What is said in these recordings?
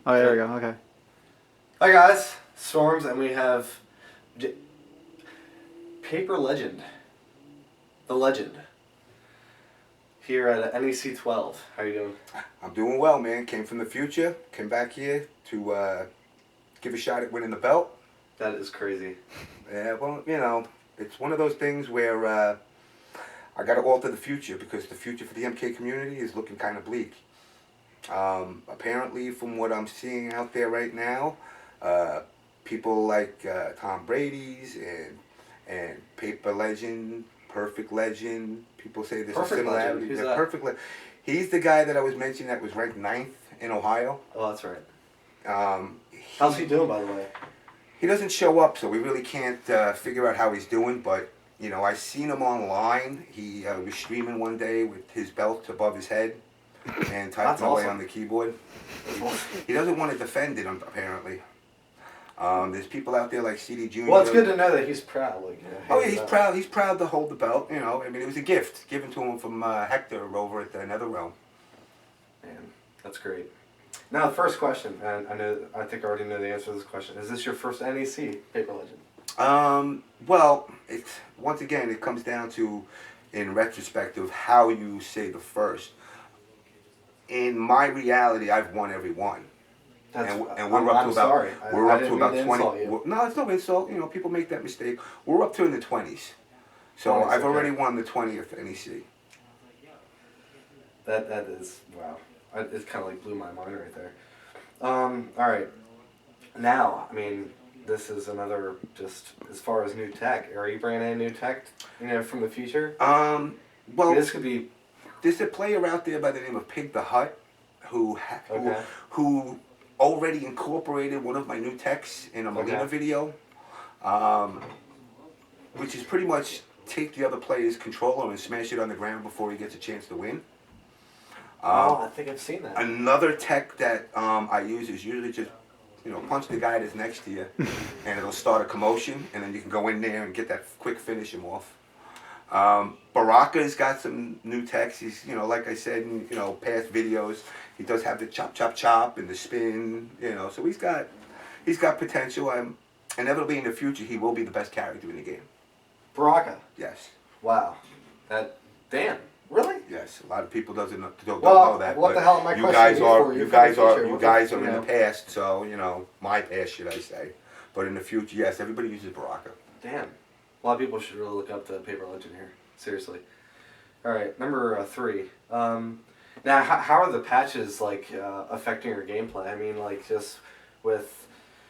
Oh, there we go. Okay. Hi guys, Storms, and we have Paper Legend, the Legend, here at NECXII. How are you doing? I'm doing well, man. Came from the future, came back here to give a shot at winning the belt. That is crazy. Yeah, well, you know, it's one of those things where I got to alter the future because the future for the MK community is looking kind of bleak. Apparently, from what I'm seeing out there right now, people like Tom Brady's and Paper Legend, Perfect Legend, people say there's a similarity. Who's that? He's the guy that I was mentioning that was ranked 9th in Ohio. Oh, that's right. How's he doing, by the way? He doesn't show up, so we really can't figure out how he's doing, but you know, I seen him online. He was streaming one day with his belt above his head and typing away on the keyboard. He doesn't want to defend it, apparently. There's people out there like CD Jr. Well, it's good to know that he's proud. Like, oh yeah, he's proud. He's proud to hold the belt. You know, I mean, it was a gift given to him from Hector over at the NetherRealm. Man, that's great. Now, the first question, and I think I already know the answer to this question. Is this your first NEC Paper Legend? Well, once again, it comes down to, in retrospect, of how you say the first. In my reality, I've won every one. And we're up to about we're up to about 20. No, it's no insult. You know, people make that mistake. We're up to in the 20s. So I've already won the 20th NEC. That is wow. It kind of like blew my mind right there. All right. Now, I mean, this is another just as far as new tech. Are you bringing any new tech, you know, from the future? Well, this could be. There's a player out there by the name of Pig the Hut, who already incorporated one of my new techs in a Molina video, which is pretty much take the other player's controller and smash it on the ground before he gets a chance to win. I think I've seen that. Another tech that I use is usually just, you know, punch the guy that's next to you, and it'll start a commotion, and then you can go in there and get that quick finish him off. Baraka's got some new techs. He's, you know, like I said in, you know, past videos, he does have the chop, chop, chop and the spin, you know, so he's got potential. Inevitably in the future, he will be the best character in the game. Baraka? Yes. Wow. Damn. Really? Yes. A lot of people don't know that. What the hell am I you guys are in the past, so, you know, my past, should I say. But in the future, yes, everybody uses Baraka. Damn. A lot of people should really look up the Paper Legend here. Seriously. All right, number 3. Now, how are the patches like affecting your gameplay? I mean, like just with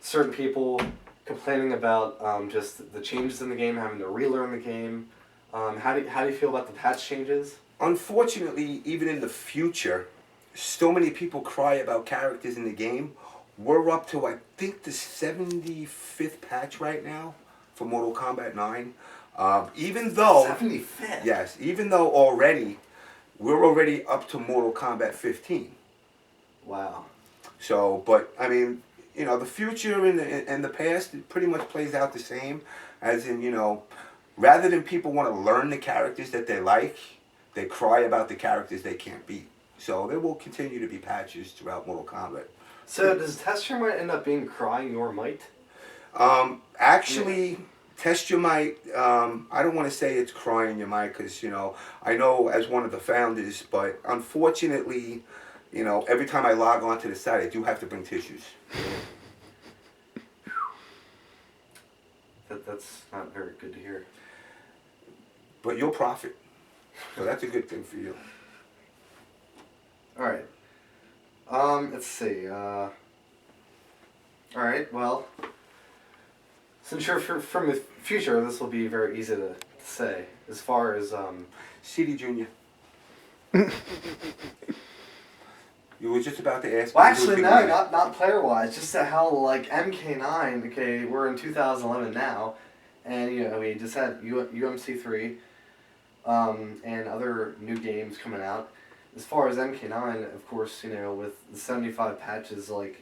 certain people complaining about just the changes in the game, having to relearn the game. How do you feel about the patch changes? Unfortunately, even in the future, so many people cry about characters in the game. We're up to, I think, the 75th patch right now for Mortal Kombat 9. Even though 75th. Yes, even though we're already up to Mortal Kombat 15. Wow. So, but I mean, you know, the future and the past, it pretty much plays out the same. As in, you know, rather than people want to learn the characters that they like, they cry about the characters they can't beat. So there will continue to be patches throughout Mortal Kombat. So does Test Your Might end up being Crying Your Might? Actually, Test Your Might, I don't want to say it's Crying Your Might because, you know, I know as one of the founders, but unfortunately, you know, every time I log onto the site, I do have to bring tissues. That's not very good to hear. But you'll profit. So that's a good thing for you. All right. Let's see. All right, well, since you're from the future, this will be very easy to say. As far as CD Jr. You were just about to ask. Well, actually, no, not player-wise. Just how like MK9. Okay, we're in 2011 now, and you know we just had UMC3, and other new games coming out. As far as MK9, of course, you know, with the 75 patches, like,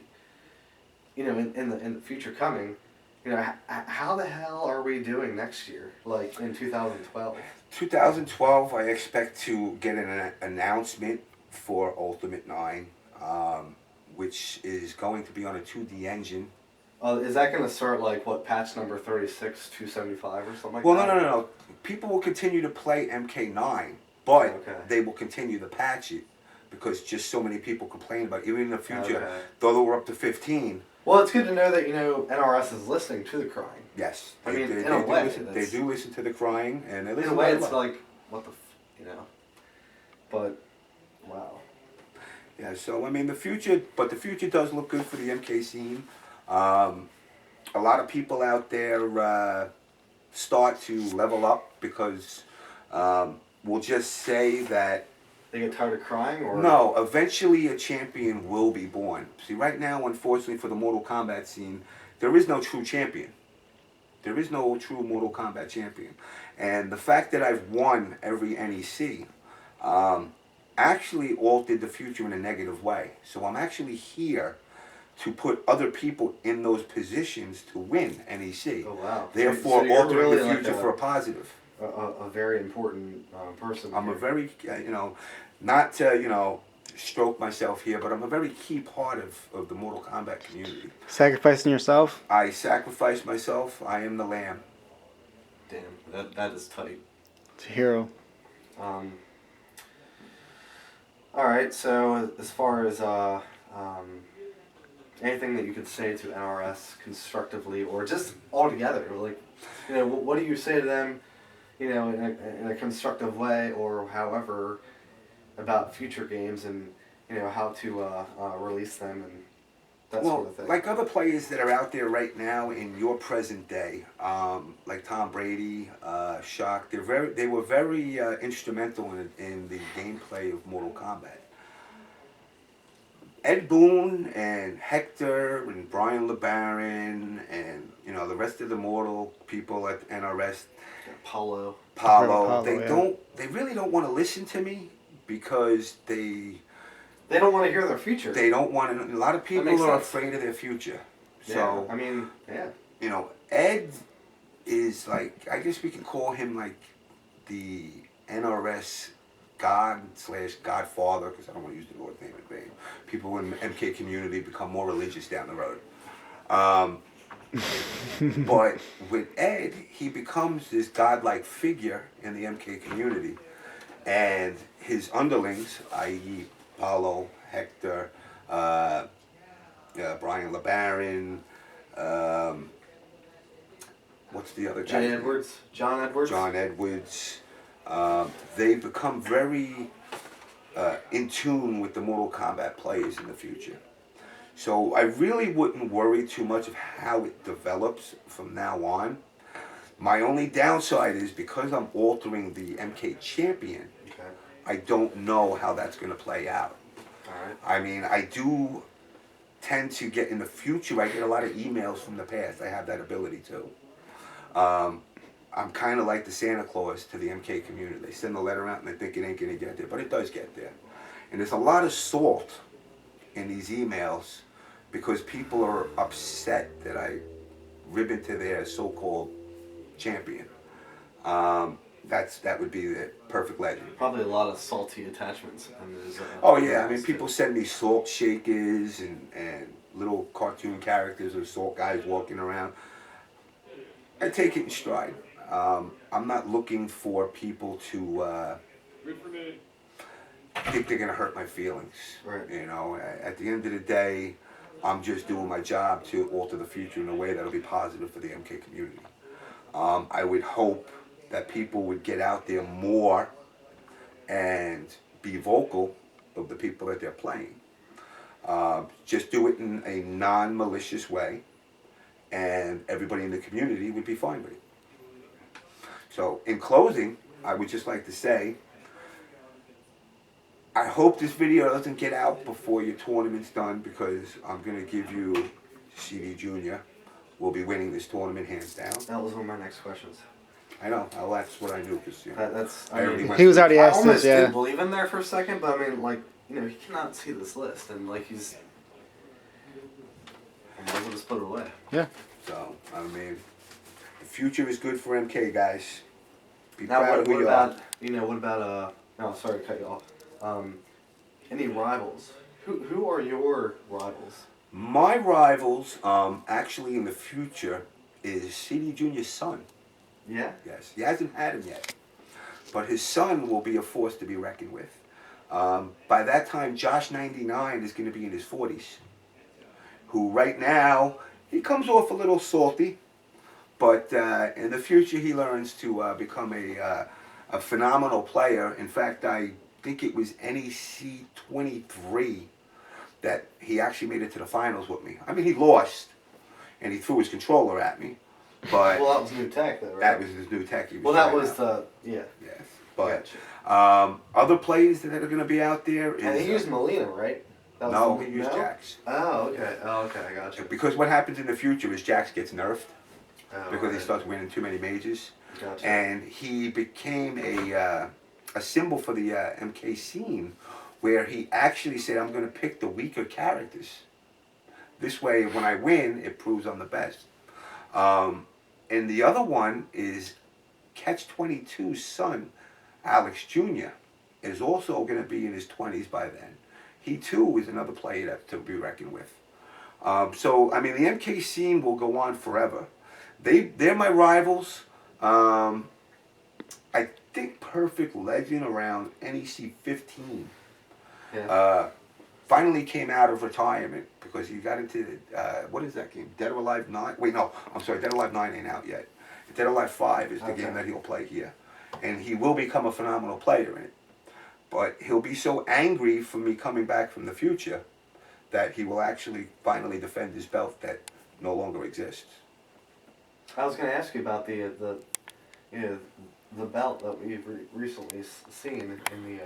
you know, in the future coming, you know, how the hell are we doing next year, like in 2012? 2012, I expect to get an announcement for Ultimate 9. which is going to be on a 2D engine. Is that going to start like what, patch number 36, 275 or something like Well, that? no. People will continue to play MK9, but Okay. they will continue to patch it because just so many people complain about it. Even in the future, Okay. though we're up to 15. Well, it's good to know that, NRS is listening to the crying. Yes, I mean, in a way, they do listen to the crying, and they listen. In a way, it's like, what the, but, wow. Yeah, so I mean the future does look good for the MK scene. A lot of people out there start to level up because we'll just say that they get tired of crying, or no, eventually a champion will be born. See, right now, unfortunately for the Mortal Kombat scene, there is no true champion. There is no true Mortal Kombat champion, and the fact that I've won every NEC actually altered the future in a negative way. So I'm actually here to put other people in those positions to win NEC. Oh wow! Therefore, so altering really the future like for a positive. A very important person. I'm here. a very, not to, stroke myself here, but I'm a very key part of the Mortal Kombat community. Sacrificing yourself? I sacrifice myself. I am the lamb. Damn, that is tight. It's a hero. All right, so as far as anything that you could say to NRS constructively or just altogether, like, what do you say to them, in a constructive way or however about future games and how to release them and that sort of thing. Like other players that are out there right now in your present day, like Tom Brady, Shock, they were very instrumental in the gameplay of Mortal Kombat. Ed Boon and Hector and Brian LeBaron and the rest of the Mortal people at NRS, Paulo, they really don't want to listen to me because they don't want to hear their future. They don't want to. A lot of people are afraid of their future. So yeah, I mean, yeah. Ed is like, I guess we can call him like the NRS God/Godfather, because I don't want to use the Lord's name in vain. People in the MK community become more religious down the road. But with Ed, he becomes this godlike figure in the MK community. And his underlings, i.e. Paulo, Hector, Brian LeBaron, what's the other guy? John Edwards. They become very in tune with the Mortal Kombat players in the future. So I really wouldn't worry too much of how it develops from now on. My only downside is because I'm altering the MK champion, I don't know how that's going to play out. Alright. I mean, I do tend to get in the future, I get a lot of emails from the past. I have that ability too. I'm kind of like the Santa Claus to the MK community. They send the letter out and they think it ain't going to get there, but it does get there. And there's a lot of salt in these emails because people are upset that I rib into their so-called champion. That would be the perfect legend. Probably a lot of salty attachments. Oh yeah, I mean people send me salt shakers and little cartoon characters or salt guys walking around. I take it in stride. I'm not looking for people to think they're gonna hurt my feelings. Right. At the end of the day, I'm just doing my job to alter the future in a way that'll be positive for the MK community. I would hope that people would get out there more and be vocal of the people that they're playing. Just do it in a non-malicious way, and everybody in the community would be fine with it. So, in closing, I would just like to say, I hope this video doesn't get out before your tournament's done, because I'm going to give you CD Junior. We'll be winning this tournament hands down. That was one of my next questions. I know. Well, that's what I knew. Cause, he was already asked this, yeah. I almost did believe him there for a second, but I mean, he cannot see this list, and I might as well just put it away. Yeah. So, I mean, the future is good for MK, guys. Be Now, proud what of who you about, are. no, sorry to cut you off. Any rivals Who are your rivals? My rivals, actually in the future, is CD Junior's son. Yeah. Yes, he hasn't had him yet, but his son will be a force to be reckoned with. By that time, Josh 99 is going to be in his 40s. Who right now he comes off a little salty, but in the future he learns to become a phenomenal player. In fact, I think it was NEC 23 that he actually made it to the finals with me. I mean, he lost, and he threw his controller at me. But Well, that was new tech, though, right? that was his new tech. He was Well, that trying was out. yeah. Yes, but Gotcha. other plays that are going to be out there is And he used Molina, right? That was no, the- he used Jax. Oh, okay. Oh, okay. I got you. Because what happens in the future is Jax gets nerfed Oh, because he right. starts winning too many majors, Gotcha. and he became a symbol for the MK scene, where he actually said, "I'm going to pick the weaker characters. This way, when I win, it proves I'm the best." And the other one is Catch 22's son, Alex Jr., is also going to be in his 20s by then. He too is another player that to be reckoned with. So I mean, the MK scene will go on forever. They're my rivals. I think Perfect Legend around NEC 15 Yeah. finally came out of retirement because he got into what is that game? Dead or Alive 9? Wait, no, I'm sorry, Dead or Alive 9 ain't out yet. Dead or Alive 5 is the Okay. game that he'll play here, and he will become a phenomenal player in it. But he'll be so angry for me coming back from the future that he will actually finally defend his belt that no longer exists. I was going to ask you about the the belt that we've recently seen in the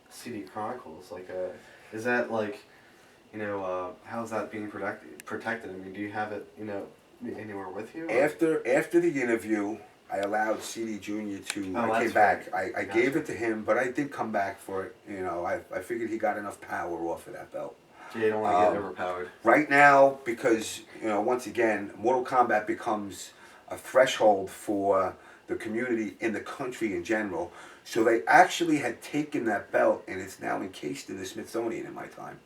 CD Chronicles. Like, is that like, how's that being protected? I mean, do you have it, anywhere with you? Or? After the interview, I allowed CD Junior to. Oh, I came that's back. right. I Gotcha. gave it to him, but I did come back for it. I figured he got enough power off of that belt. Yeah, you don't want to get overpowered. Right now, because once again, Mortal Kombat becomes a threshold for the community in the country in general. So they actually had taken that belt, and it's now encased in the Smithsonian in my time.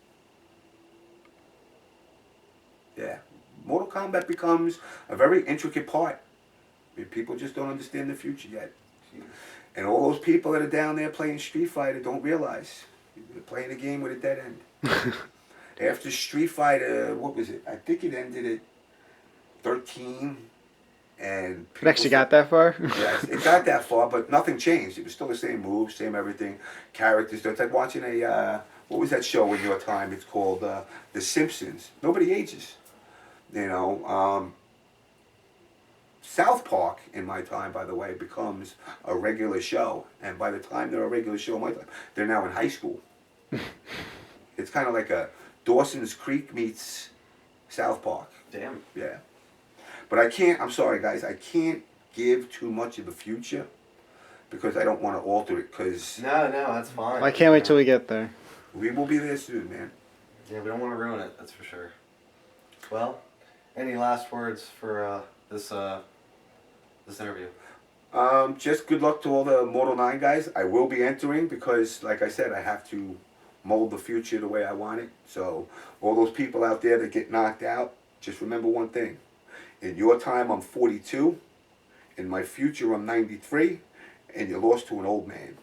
Yeah, Mortal Kombat becomes a very intricate part. I mean, people just don't understand the future yet. And all those people that are down there playing Street Fighter don't realize they're playing a game with a dead end. After Street Fighter, what was it? I think it ended at 13. And It actually got that far? Yes, it got that far, but nothing changed. It was still the same moves, same everything, characters. It's like watching what was that show in your time? It's called The Simpsons. Nobody ages. South Park, in my time, by the way, becomes a regular show. And by the time they're a regular show in my time, they're now in high school. It's kind of like a Dawson's Creek meets South Park. Damn. Yeah. But I'm sorry guys, I can't give too much of the future because I don't want to alter it because No, that's fine. I can't wait till we get there. we will be there soon, man. Yeah, we don't want to ruin it, that's for sure. Well, any last words for this interview? Just good luck to all the Mortal 9 guys. I will be entering because, like I said, I have to mold the future the way I want it. So all those people out there that get knocked out, just remember one thing. In your time, I'm 42. In my future, I'm 93. And you lost to an old man.